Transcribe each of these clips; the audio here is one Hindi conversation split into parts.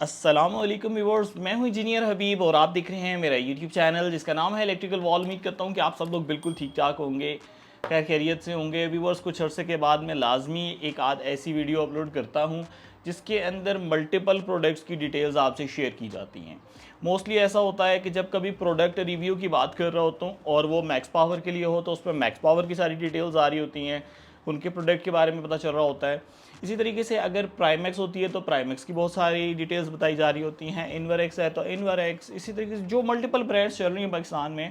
अस्सलामुअलैकुम व्यूअर्स, मैं हूं इंजीनियर हबीब और आप देख रहे हैं मेरा यूट्यूब चैनल जिसका नाम है इलेक्ट्रिकल वॉल। उम्मीद करता हूं कि आप सब लोग बिल्कुल ठीक ठाक होंगे, खैर खैरियत से होंगे। व्यूअर्स, कुछ अरसे के बाद मैं लाजमी एक आध ऐसी वीडियो अपलोड करता हूं जिसके अंदर मल्टीपल प्रोडक्ट्स की डिटेल्स आपसे शेयर की जाती हैं। मोस्टली ऐसा होता है कि जब कभी प्रोडक्ट रिव्यू की बात कर रहा होता हूँ और वो मैक्स पावर के लिए हो तो उस पर मैक्स पावर की सारी डिटेल्स आ रही होती हैं, उनके प्रोडक्ट के बारे में पता चल रहा होता है। इसी तरीके से अगर प्राइमेक्स होती है तो प्राइमेक्स की बहुत सारी डिटेल्स बताई जा रही होती हैं। इन्वरेक्स है तो इन्वरेक्स, इसी तरीके से जो मल्टीपल ब्रांड्स चल रही हैं पाकिस्तान में,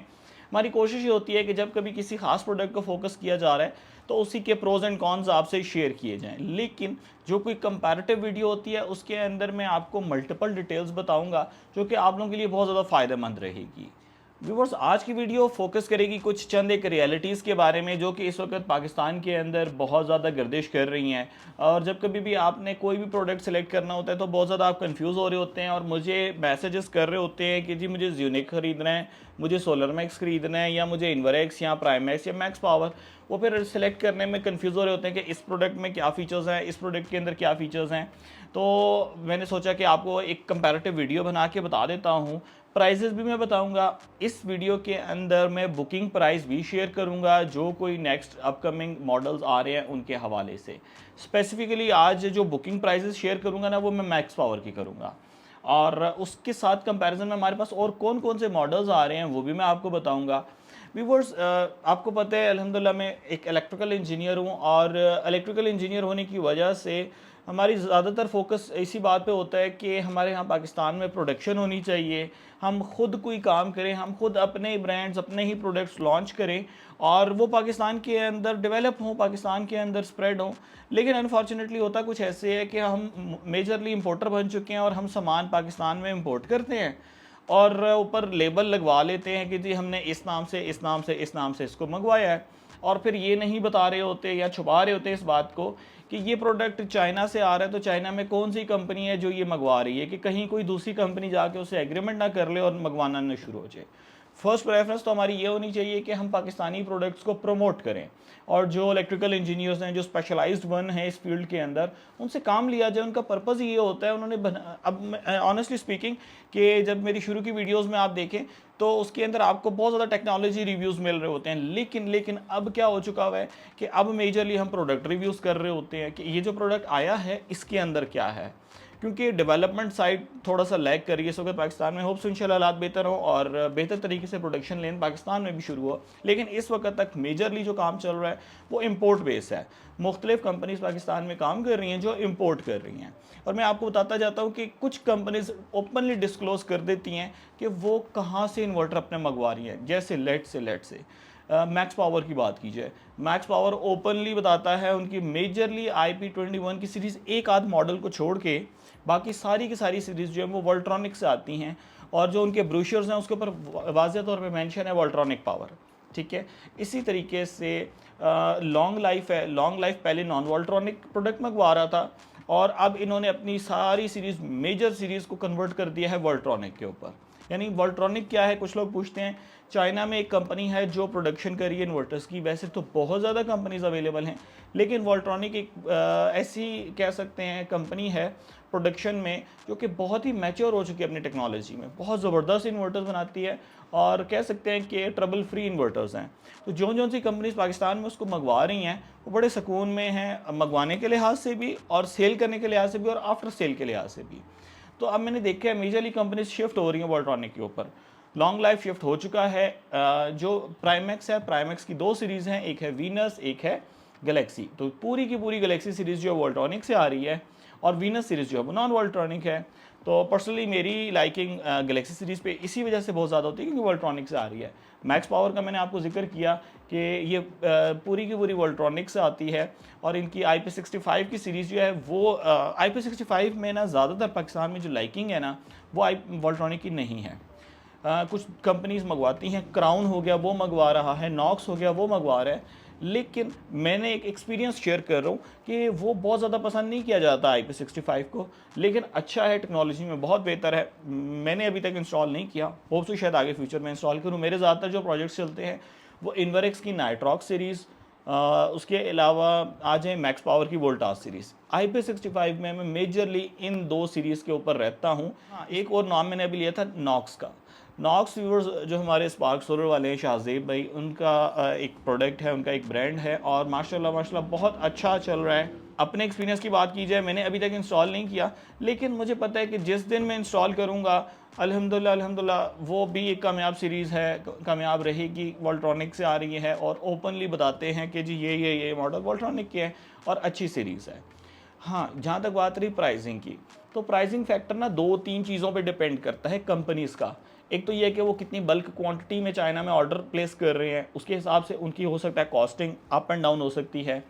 हमारी कोशिश ये होती है कि जब कभी किसी खास प्रोडक्ट को फोकस किया जा रहा है तो उसी के प्रोज एंड कॉन्स आपसे शेयर किए जाएं। लेकिन जो कोई कंपैरेटिव वीडियो होती है उसके अंदर मैं आपको मल्टीपल डिटेल्स बताऊंगा जो कि आप लोगों के लिए बहुत ज़्यादा फ़ायदेमंद रहेगी। व्यूवर्स, आज की वीडियो फोकस करेगी कुछ चंद एक रियलिटीज़ के बारे में जो कि इस वक्त पाकिस्तान के अंदर बहुत ज़्यादा गर्दिश कर रही हैं। और जब कभी भी आपने कोई भी प्रोडक्ट सेलेक्ट करना होता है तो बहुत ज़्यादा आप कंफ्यूज हो रहे होते हैं और मुझे मैसेजेस कर रहे होते हैं कि जी मुझे ज़्यूनिक ख़रीदना है, मुझे सोलर मैक्स ख़रीदना है, या मुझे इन्वरेक्स या प्राइमेक्स या मैक्स पावर। वो फिर सेलेक्ट करने में कंफ्यूज हो रहे होते हैं कि इस प्रोडक्ट में क्या फ़ीचर्स हैं, इस प्रोडक्ट के अंदर क्या फ़ीचर्स हैं। तो मैंने सोचा कि आपको एक कंपैरेटिव वीडियो बना के बता देता हूँ। प्राइजेस भी मैं बताऊंगा। इस वीडियो के अंदर मैं बुकिंग प्राइस भी शेयर करूंगा जो कोई नेक्स्ट अपकमिंग मॉडल्स आ रहे हैं उनके हवाले से। स्पेसिफिकली आज जो बुकिंग प्राइसेस शेयर करूंगा ना, वो मैं मैक्स पावर की करूंगा। और उसके साथ कंपैरिजन में हमारे पास और कौन कौन से मॉडल्स आ रहे हैं वो भी मैं आपको बताऊंगा। व्यूवर्स, आपको पता है अल्हम्दुलिल्लाह मैं एक इलेक्ट्रिकल इंजीनियर हूँ और इलेक्ट्रिकल इंजीनियर होने की वजह से हमारी ज़्यादातर फोकस इसी बात पे होता है कि हमारे यहाँ पाकिस्तान में प्रोडक्शन होनी चाहिए, हम खुद कोई काम करें, हम खुद अपने ब्रांड्स अपने ही प्रोडक्ट्स लॉन्च करें और वो पाकिस्तान के अंदर डेवलप हों, पाकिस्तान के अंदर स्प्रेड हों। लेकिन अनफॉर्चुनेटली होता कुछ ऐसे है कि हम मेजरली इंपोर्टर बन चुके हैं और हम सामान पाकिस्तान में इंपोर्ट करते हैं और ऊपर लेबल लगवा लेते हैं कि जी हमने इस नाम से इस नाम से इस नाम से इसको मंगवाया है। और फिर ये नहीं बता रहे होते या छुपा रहे होते इस बात को कि ये प्रोडक्ट चाइना से आ रहा है तो चाइना में कौन सी कंपनी है जो ये मंगवा रही है, कि कहीं कोई दूसरी कंपनी जाके उससे एग्रीमेंट ना कर ले और मंगवाना ना शुरू हो जाए। फर्स्ट प्रेफरेंस तो हमारी ये होनी चाहिए कि हम पाकिस्तानी प्रोडक्ट्स को प्रमोट करें और जो इलेक्ट्रिकल इंजीनियर्स हैं, जो स्पेशलाइज्ड वन हैं इस फील्ड के अंदर, उनसे काम लिया जाए। उनका पर्पज़ ये होता है, उन्होंने अब ऑनेस्टली स्पीकिंग कि जब मेरी शुरू की वीडियोस में आप देखें तो उसके अंदर आपको बहुत ज़्यादा टेक्नोलॉजी रिव्यूज़ मिल रहे होते हैं। लेकिन अब क्या हो चुका हुआ है कि अब मेजरली हम प्रोडक्ट रिव्यूज़ कर रहे होते हैं कि ये जो प्रोडक्ट आया है इसके अंदर क्या है, क्योंकि डेवलपमेंट साइड थोड़ा सा लैग कर रही है इस वक्त पाकिस्तान में। होप्स इंशाल्लाह हालात बेहतर हो और बेहतर तरीके से प्रोडक्शन लेन पाकिस्तान में भी शुरू हो। लेकिन इस वक्त तक मेजरली जो काम चल रहा है वो इम्पोर्ट बेस है। मुख्तलिफ कंपनीज पाकिस्तान में काम कर रही हैं जो इम्पोर्ट कर रही हैं। और मैं आपको बताता जाता हूँ कि कुछ कंपनीज ओपनली डिस्क्लोज कर देती हैं कि वो कहाँ से इन्वर्टर अपने मंगवा रही हैं। जैसे लेट से मैक्स पावर की बात की जाए, मैक्स पावर ओपनली बताता है उनकी मेजरली IP21 की सीरीज़ एक आध मॉडल को छोड़ के बाकी सारी की सारी सीरीज़ जो है वो वोल्ट्रॉनिक से आती हैं। और जो उनके ब्रोशर्स हैं उसके ऊपर वाज़ेह तौर पे मेंशन है वोल्ट्रॉनिक पावर। ठीक है, इसी तरीके से लॉन्ग लाइफ है। लॉन्ग लाइफ पहले नॉन वोल्ट्रॉनिक प्रोडक्ट मंगवा रहा था और अब इन्होंने अपनी सारी सीरीज़, मेजर सीरीज़ को कन्वर्ट कर दिया है वोल्ट्रॉनिक के ऊपर। यानी वोल्ट्रॉनिक क्या है, कुछ लोग पूछते हैं। चाइना में एक कंपनी है जो प्रोडक्शन कर रही है इन्वर्टर्स की। वैसे तो बहुत ज़्यादा कंपनीज अवेलेबल हैं, लेकिन वोल्ट्रॉनिक एक ऐसी कह सकते हैं कंपनी है प्रोडक्शन में जो कि बहुत ही मैच्योर हो चुकी है अपनी टेक्नोलॉजी में, बहुत ज़बरदस्त इन्वर्टर्स बनाती है और कह सकते हैं कि ट्रबल फ्री इन्वर्टर्स हैं। तो जो सी कंपनीज पाकिस्तान में उसको मंगवा रही हैं वो बड़े सुकून में हैं, मंगवाने के लिहाज से भी और सेल करने के लिहाज से भी और आफ्टर सेल के लिहाज से भी। तो अब मैंने देखा है मेजरली कंपनीज शिफ्ट हो रही हैं वोल्ट्रॉनिक के ऊपर। लॉन्ग लाइफ शिफ्ट हो चुका है। जो प्राइमेक्स है, प्राइमेक्स की दो सीरीज़ हैं, एक है वीनस, एक है गैलेक्सी। तो पूरी की पूरी गैलेक्सी सीरीज़ जो है वोल्ट्रॉनिक से आ रही है और वीनस सीरीज़ जो है वो नॉन वोल्ट्रॉनिक है। तो पर्सनली मेरी लाइकिंग गैलेक्सी सीरीज़ पे इसी वजह से बहुत ज़्यादा होती है क्योंकि वोल्ट्रॉनिक से आ रही है। मैक्स पावर का मैंने आपको जिक्र किया कि ये पूरी की पूरी वोल्ट्रॉनिक से आती है और इनकी IP65 की सीरीज़ जो है वो IP65 में ना ज़्यादातर पाकिस्तान में जो लाइकिंग है ना वो वोल्ट्रॉनिक की नहीं है। कुछ कंपनीज मंगवाती हैं, क्राउन हो गया वो मंगवा रहा है, नॉक्स हो गया वो मंगवा रहा है। लेकिन मैंने एक एक्सपीरियंस शेयर कर रहा हूँ कि वो बहुत ज़्यादा पसंद नहीं किया जाता IP65 को। लेकिन अच्छा है, टेक्नोलॉजी में बहुत बेहतर है। मैंने अभी तक इंस्टॉल नहीं किया, होप सो शायद आगे फ्यूचर में इंस्टॉल करूँ। मेरे ज़्यादातर जो प्रोजेक्ट्स चलते हैं वो इन्वरेक्स की नाइट्रॉक्स सीरीज़ उसके अलावा आ जाए मैक्स पावर की वोल्टास सीरीज़। IP65 में मैं मेजरली इन दो सीरीज़ के ऊपर रहता हूँ। हाँ, एक और नाम मैंने अभी लिया था नॉक्स का। नॉक्स व्यूअर्स जो हमारे स्पार्क सोलर वाले हैं शाहजेब भाई, उनका एक प्रोडक्ट है, उनका एक ब्रांड है और माशाल्लाह माशाल्लाह बहुत अच्छा चल रहा है। अपने एक्सपीरियंस की बात की जाए, मैंने अभी तक इंस्टॉल नहीं किया, लेकिन मुझे पता है कि जिस दिन मैं इंस्टॉल करूँगा अल्हम्दुलिल्लाह अल्हम्दुलिल्लाह वो भी एक कामयाब सीरीज़ है, कामयाब रहेगी। वॉल्ट्रॉनिक से आ रही है और ओपनली बताते हैं कि जी ये मॉडल वॉल्ट्रॉनिक के है और अच्छी सीरीज़ है। हाँ, जहाँ तक बात रही प्राइसिंग की, तो प्राइसिंग फैक्टर ना 2-3 चीज़ों पे डिपेंड करता है कंपनीज़ का। एक तो ये है कि वो कितनी बल्क क्वांटिटी में चाइना में ऑर्डर प्लेस कर रहे हैं, उसके हिसाब से उनकी हो सकता है कॉस्टिंग अप एंड डाउन हो सकती है।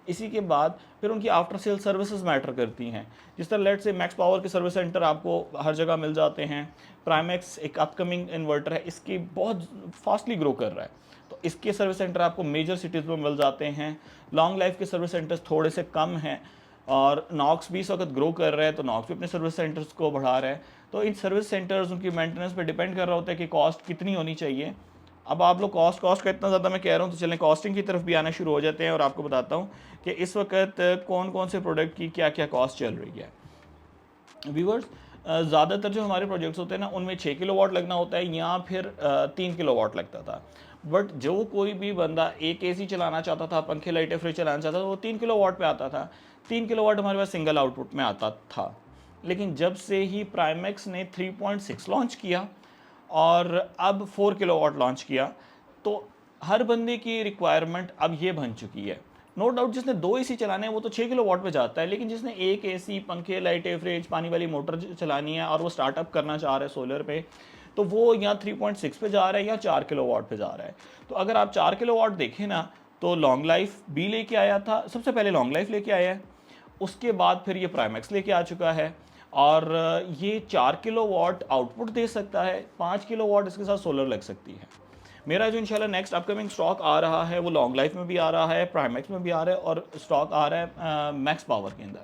इसी के बाद फिर उनकी आफ्टर सेल सर्विसेज मैटर करती हैं। जिस तरह लेट से मैक्स पावर के सर्विस सेंटर आपको हर जगह मिल जाते हैं। प्राइमैक्स एक अपकमिंग इन्वर्टर है, इसकी बहुत फास्टली ग्रो कर रहा है, तो इसके सर्विस सेंटर आपको मेजर सिटीज़ में मिल जाते हैं। लॉन्ग लाइफ के सर्विस सेंटर्स थोड़े से कम हैं और नॉक्स भी इस वक्त ग्रो कर रहा है, तो नॉक्स भी अपने सर्विस सेंटर्स को बढ़ा रहा है। तो इन सर्विस सेंटर्स उनकी मेंटेनेंस पे डिपेंड कर रहा होता है कि कॉस्ट कितनी होनी चाहिए। अब आप लोग कॉस्ट का इतना ज़्यादा मैं कह रहा हूँ, तो चलें कॉस्टिंग की तरफ भी आना शुरू हो जाते हैं और आपको बताता हूँ कि इस वक्त कौन कौन से प्रोडक्ट की क्या क्या कॉस्ट चल रही है। व्यूअर्स, ज़्यादातर जो हमारे प्रोजेक्ट्स होते हैं ना, उनमें 6 किलोवाट लगना होता है या फिर 3 किलोवाट लगता था। बट जो कोई भी बंदा एक AC चलाना चाहता था, पंखे लाइटें फ्रिज चलाना चाहता था, वो 3 किलोवाट पे आता था। 3 किलोवाट हमारे पास सिंगल आउटपुट में आता था। लेकिन जब से ही प्राइमैक्स ने 3.6 लॉन्च किया और अब 4 किलोवाट लॉन्च किया, तो हर बंदे की रिक्वायरमेंट अब ये बन चुकी है। नो डाउट जिसने 2 AC चलाने हैं वो तो 6 किलोवाट पे जाता है, लेकिन जिसने एक AC, पंखे लाइटें फ्रिज पानी वाली मोटर चलानी है और वो स्टार्टअप करना चाह रहा है सोलर पे, तो वो या 3.6 पे जा रहा है या 4 किलोवाट पे जा रहा है। तो अगर आप 4 किलोवाट देखें ना, तो लॉन्ग लाइफ भी लेके आया था, सबसे पहले लॉन्ग लाइफ लेके आया है, उसके बाद फिर ये प्राइमैक्स लेके आ चुका है और ये 4 किलोवाट आउटपुट दे सकता है, 5 किलोवाट इसके साथ सोलर लग सकती है। मेरा जो इंशाल्लाह नेक्स्ट अपकमिंग स्टॉक आ रहा है वो लॉन्ग लाइफ में भी आ रहा है, प्राइमैक्स में भी आ रहा है और स्टॉक आ रहा है मैक्स पावर के अंदर।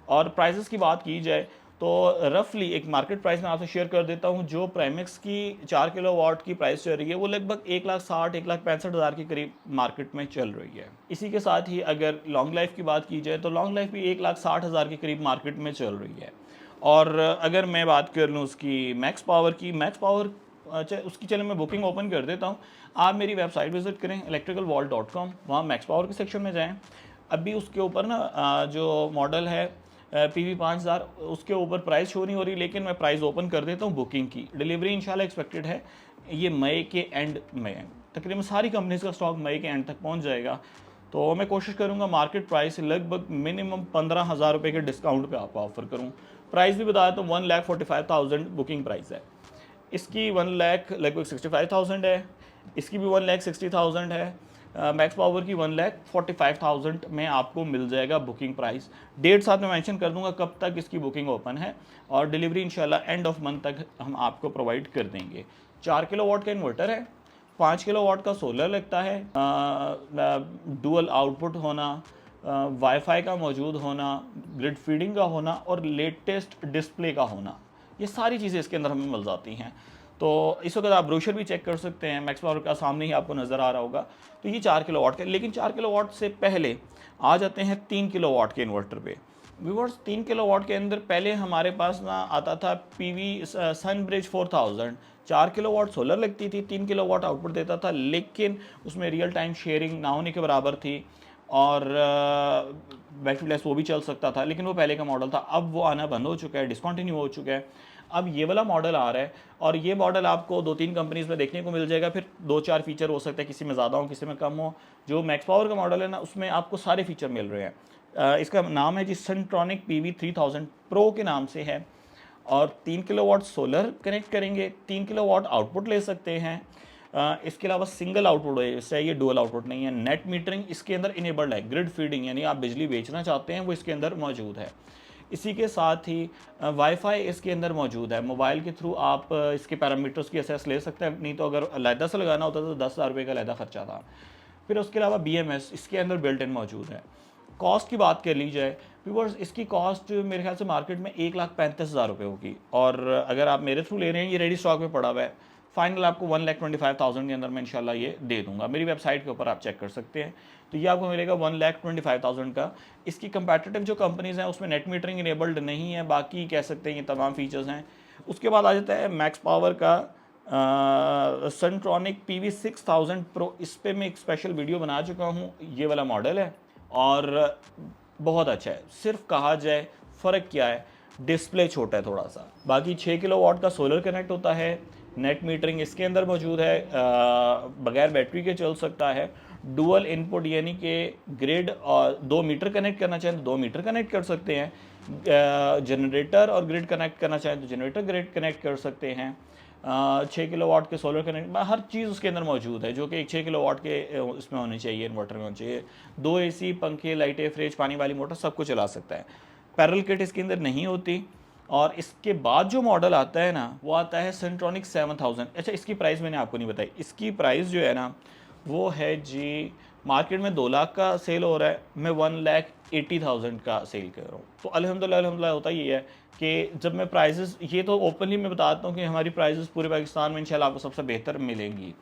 और प्राइसेस की बात की जाए तो रफली एक मार्केट प्राइस मैं आपसे शेयर कर देता हूँ। जो प्राइमैक्स की 4 किलोवाट की प्राइस चल रही है वो लगभग 1,60,000-1,65,000 के करीब मार्केट में चल रही है। इसी के साथ ही अगर लॉन्ग लाइफ की बात की जाए तो लॉन्ग लाइफ भी 1,60,000 के करीब मार्केट में चल रही है। और अगर मैं बात कर लूँ उसकी मैक्स पावर की, मैक्स पावर उसकी चले मैं बुकिंग ओपन कर देता हूँ। आप मेरी वेबसाइट विजिट करें electricalvault.com, वहाँ मैक्स पावर के सेक्शन में जाएँ। अभी उसके ऊपर ना जो मॉडल है PV5000, उसके ऊपर प्राइस शो नहीं हो रही, लेकिन मैं प्राइस ओपन कर देता हूँ बुकिंग की। डिलीवरी इंशाल्लाह एक्सपेक्टेड है ये मई के एंड में, तकरीबन सारी कंपनीज का स्टॉक मई के एंड तक पहुँच जाएगा। तो मैं कोशिश करूँगा मार्केट प्राइस लगभग मिनिमम 15,000 रुपये के डिस्काउंट पे आपको ऑफर करूँ। प्राइस भी बताया तो 1,45,000 बुकिंग प्राइस है। इसकी 1 लाख लगभग 65,000 है, इसकी भी 1,60,000 है। मैक्स पावर की 1,45,000 में आपको मिल जाएगा बुकिंग प्राइस। डेट साथ में मेंशन कर दूंगा कब तक इसकी बुकिंग ओपन है और डिलीवरी इंशाल्लाह एंड ऑफ मंथ तक हम आपको प्रोवाइड कर देंगे। 4 किलोवाट का इन्वर्टर है, 5 किलोवाट का सोलर लगता है, डुअल आउटपुट होना, वाईफाई का मौजूद होना, ग्रिड फीडिंग का होना और लेटेस्ट डिस्प्ले का होना, ये सारी चीज़ें इसके अंदर हमें मिल जाती हैं। तो इस वक्त आप ब्रोशर भी चेक कर सकते हैं, मैक्स पावर का सामने ही आपको नज़र आ रहा होगा। तो ये 4 किलोवाट का, लेकिन 4 किलोवाट से पहले आ जाते हैं 3 किलोवाट के इन्वर्टर पे। व्यूअर्स, 3 किलोवाट के अंदर पहले हमारे पास ना आता था PV सनब्रिज 4000, 4 किलोवाट सोलर लगती थी, 3 किलोवाट आउटपुट देता था, लेकिन उसमें रियल टाइम शेयरिंग ना होने के बराबर थी और बैटरी वो भी चल सकता था, लेकिन वो पहले का मॉडल था। अब वो आना बंद हो चुका है, डिसकंटिन्यू हो चुका है। अब ये वाला मॉडल आ रहा है और ये मॉडल आपको 2-3 कंपनीज़ में देखने को मिल जाएगा। फिर 2-4 फीचर हो सकता है किसी में ज़्यादा हो किसी में कम हो। जो मैक्स पावर का मॉडल है ना, उसमें आपको सारे फीचर मिल रहे हैं। इसका नाम है जी सनट्रॉनिक PV3000 प्रो के नाम से है और 3 किलोवाट सोलर कनेक्ट करेंगे, 3 किलोवाट आउटपुट ले सकते हैं। इसके अलावा सिंगल आउटपुट है, इससे ये डुअल आउटपुट नहीं है। नेट मीटरिंग इसके अंदर इनेबल्ड है, ग्रिड फीडिंग यानी आप बिजली बेचना चाहते हैं वो इसके अंदर मौजूद है। इसी के साथ ही वाईफाई इसके अंदर मौजूद है। मोबाइल के थ्रू आप इसके पैरामीटर्स की असेस ले सकते हैं, नहीं तो अगर अलहदा से लगाना होता तो 10,000 रुपये का अलहदा खर्चा था। फिर उसके अलावा BMS इसके अंदर बिल्ट इन मौजूद है। कॉस्ट की बात कर ली जाए व्यूअर्स, इसकी कॉस्ट मेरे ख्याल से मार्केट में 1,35,000 रुपये होगी और अगर आप मेरे थ्रू ले रहे हैं ये रेडी स्टॉक में पड़ा हुआ है। फाइनल आपको 1,25,000 के अंदर मैं इंशाल्लाह ये दे दूंगा। मेरी वेबसाइट के ऊपर आप चेक कर सकते हैं। तो ये आपको मिलेगा 1,25,000 का। इसकी कंपैटिटिव जो कंपनीज़ हैं उसमें नेट मीटरिंग इनेबल्ड नहीं है, बाकी कह सकते हैं ये तमाम फीचर्स हैं। उसके बाद आ जाता है मैक्स पावर का सनट्रॉनिक PV6000 प्रो। इस पर मैं एक स्पेशल वीडियो बना चुका हूँ। ये वाला मॉडल है और बहुत अच्छा है। सिर्फ कहा जाए फ़र्क क्या है, डिस्प्ले छोटा है थोड़ा सा, बाकी 6 किलोवाट का सोलर कनेक्ट होता है। नेट मीटरिंग इसके अंदर मौजूद है, बगैर बैटरी के चल सकता है। डुअल इनपुट यानी कि ग्रिड और 2 मीटर कनेक्ट करना चाहें तो 2 मीटर कनेक्ट कर सकते हैं। जनरेटर और ग्रिड कनेक्ट करना चाहें तो जनरेटर ग्रिड कनेक्ट कर सकते हैं। 6 किलोवाट के सोलर कनेक्ट, हर चीज़ उसके अंदर मौजूद है जो कि एक 6 किलोवाट के इसमें होनी चाहिए, इन्वर्टर में होनी चाहिए। 2 AC, पंखे, लाइटें, फ्रिज, पानी वाली मोटर सब कुछ चला सकता है। पैरेलल किट इसके अंदर नहीं होती। और इसके बाद जो मॉडल आता है ना वो आता है सेंट्रॉनिक 7000। अच्छा, इसकी प्राइस मैंने आपको नहीं बताई। इसकी प्राइस जो है ना वो है जी, मार्केट में 2 लाख का सेल हो रहा है, मैं 1,80,000 का सेल कर रहा हूँ। तो अल्हम्दुलिल्लाह होता ये है कि जब मैं प्राइजेस, ये तो ओपनली मैं बताता हूँ कि हमारी प्राइजेस पूरे पाकिस्तान में इंशाल्लाह आपको सबसे बेहतर मिलेंगी।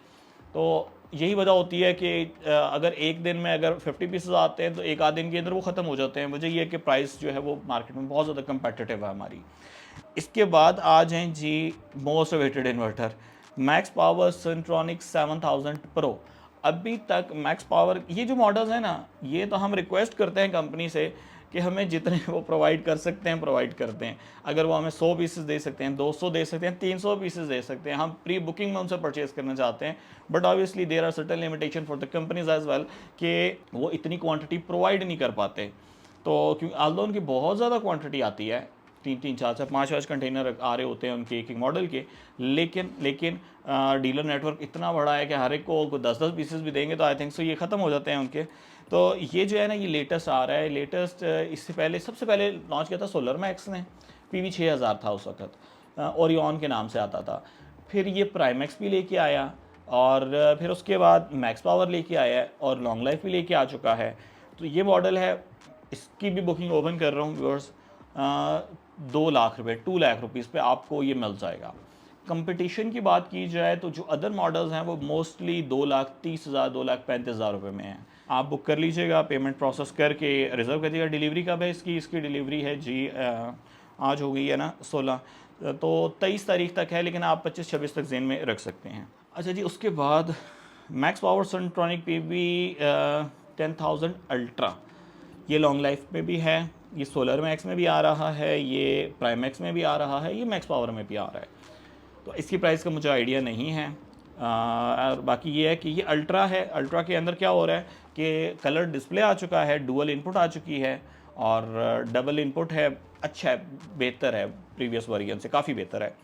तो यही वजह होती है कि अगर एक दिन में अगर 50 पीसेस आते हैं तो एक आध दिन के अंदर वो ख़त्म हो जाते हैं। वजह ये है कि प्राइस जो है वो मार्केट में बहुत ज़्यादा कंपेटिटिव है हमारी। इसके बाद आ जाएँ जी most awaited inverter, max power Centronic 7000 pro. अभी तक मैक्स पावर ये जो मॉडल्स हैं ना, ये तो हम रिक्वेस्ट करते हैं कंपनी से कि हमें जितने वो प्रोवाइड कर सकते हैं प्रोवाइड करते हैं। अगर वो हमें 100 पीसेस दे सकते हैं, 200 दे सकते हैं, 300 पीसेस दे सकते हैं, हम प्री बुकिंग में उनसे परचेज करना चाहते हैं। But obviously there are certain limitation for the companies as well कि वो इतनी क्वांटिटी प्रोवाइड नहीं कर पाते। तो क्योंकि आल्दो उनकी बहुत ज़्यादा क्वांटिटी आती है, 3-3, 4-4, 5-5 कंटेनर आ रहे होते हैं उनके एक एक मॉडल के, लेकिन डीलर नेटवर्क इतना बड़ा है कि हर एक को 10-10 पीसेस भी देंगे तो आई थिंक सो ये ख़त्म हो जाते हैं उनके। तो ये जो है ना ये लेटेस्ट आ रहा है। लेटेस्ट इससे पहले सबसे पहले लॉन्च किया था सोलर मैक्स ने, PV6000 था उस वक्त, ओरियन के नाम से आता था। फिर ये प्राइमैक्स भी लेके आया और फिर उसके बाद मैक्स पावर लेके आया है और लॉन्ग लाइफ भी लेके आ चुका है। तो ये मॉडल है, इसकी भी बुकिंग ओपन कर रहा हूँ व्यूअर्स। 2 लाख रुपये, 2 लाख रुपीज़ पे आपको ये मिल जाएगा। कंपटीशन की बात की जाए तो जो अदर मॉडल्स हैं वो मोस्टली 2,30,000, 2,35,000 रुपये में हैं। आप बुक कर लीजिएगा, पेमेंट प्रोसेस करके रिज़र्व कर दीजिएगा। डिलीवरी कब है इसकी डिलीवरी है जी, आज हो गई है ना 16, तो 23 तारीख तक है, लेकिन आप 25-26 तक जेन में रख सकते हैं। अच्छा जी, उसके बाद मैक्स पावर सेंट्रॉनिक PV10,000 अल्ट्रा, ये लॉन्ग लाइफ में भी है, ये सोलर मैक्स में भी आ रहा है, ये प्राइम मैक्स में भी आ रहा है, ये मैक्स पावर में भी आ रहा है। तो इसकी प्राइस का मुझे आइडिया नहीं है। और बाकी ये है कि ये अल्ट्रा है। अल्ट्रा के अंदर क्या हो रहा है कि कलर डिस्प्ले आ चुका है, डुअल इनपुट आ चुकी है और डबल इनपुट है। अच्छा है, बेहतर है, प्रीवियस वर्जन से काफ़ी बेहतर है।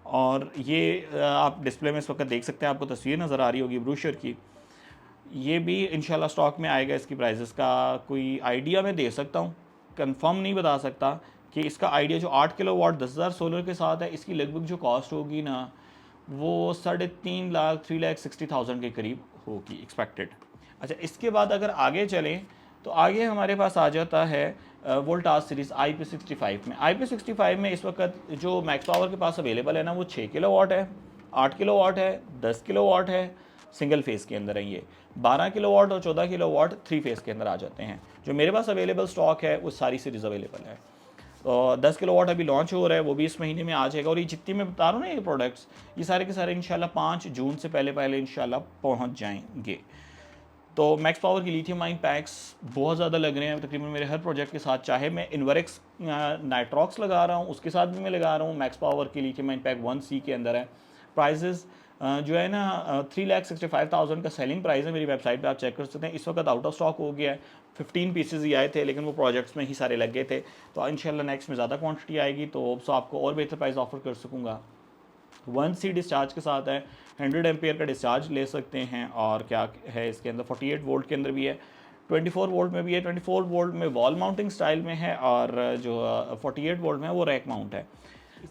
और ये आप डिस्प्ले में इस वक्त देख सकते हैं, आपको तस्वीर नज़र आ रही होगी ब्रोशर की। ये भी इंशाल्लाह स्टॉक में आएगा। इसकी प्राइसेस का कोई आइडिया मैं दे सकता हूँ, कंफर्म नहीं बता सकता कि इसका आइडिया जो 8 किलोवाट 10,000 सोलर के साथ है, इसकी लगभग जो कॉस्ट होगी ना वो 3.5 लाख 3,60,000 के करीब होगी एक्सपेक्टेड। अच्छा, इसके बाद अगर आगे चलें तो आगे हमारे पास आ जाता है वोल्टास सीरीज़ IP65 में। IP65 में इस वक्त जो मैक्स पावर के पास अवेलेबल है ना वो 6 किलोवाट है, 8 किलोवाट है, 10 किलोवाट है, सिंगल फेज़ के अंदर है। ये 12 किलोवाट और 14 किलोवाट 3 फेज़ के अंदर आ जाते हैं। जो मेरे पास अवेलेबल स्टॉक है वो सारी सीरीज़ अवेलेबल है। और 10 किलोवाट अभी लॉन्च हो रहा है, वो भी इस महीने में आ जाएगा। और ये जितनी मैं बता रहा हूँ ना ये प्रोडक्ट्स, ये सारे के सारे इंशाल्लाह 5 जून से पहले इंशाल्लाह पहुँच जाएंगे। तो मैक्स पावर की लिथियम आयन पैक्स बहुत ज़्यादा लग रहे हैं तकरीबन मेरे हर प्रोजेक्ट के साथ, चाहे मैं इन्वरेक्स नाइट्रॉक्स लगा रहा हूँ उसके साथ भी मैं लगा रहा हूँ। मैक्स पावर की लिथियम आयन पैक 1C के अंदर है। प्राइजेस जो है ना 3,65,000 का सेलिंग प्राइस है। मेरी वेबसाइट पे आप चेक कर सकते हैं। इस वक्त आउट ऑफ स्टॉक हो गया है, 15 पीसेज ही आए थे, लेकिन वो प्रोजेक्ट्स में ही सारे लग गए थे। तो इंशाल्लाह नेक्स्ट में ज़्यादा क्वांटिटी आएगी तो आपको और बेहतर प्राइस ऑफर कर सकूँगा। 1C डिस्चार्ज के साथ है, 100 एम्पियर का डिस्चार्ज ले सकते हैं। और क्या है इसके अंदर 48 वोल्ट के अंदर भी है, 24 वोल्ट में भी है। 24 वोल्ट में वॉल माउंटिंग स्टाइल में है और जो 48 वोल्ट में है वो रैक माउंट है।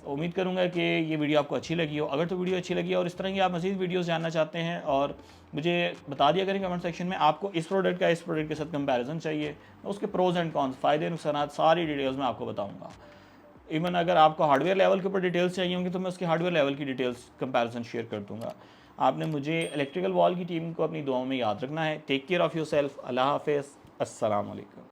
उम्मीद करूंगा कि ये वीडियो आपको अच्छी लगी हो। अगर तो वीडियो अच्छी लगी और इस तरह की आप मज़ीद वीडियोस जानना चाहते हैं और मुझे बता दिया करें कमेंट सेक्शन में आपको इस प्रोडक्ट का इस प्रोडक्ट के साथ कंपैरिजन चाहिए, उसके प्रोज एंड कॉन्स, फ़ायदे नुकसान सारी डिटेल्स में आपको बताऊंगा। इवन अगर आपको हार्डवेयर लेवल के ऊपर डिटेल्स चाहिए होंगी तो मैं उसकी हार्डवेयर लेवल की डिटेल्स कंपैरिजन शेयर कर दूंगा। आपने मुझे इलेक्ट्रिकल वॉल की टीम को अपनी दुआओं में याद रखना है। Take care of yourself. अल्लाह हाफिज़। अस्सलाम वालेकुम।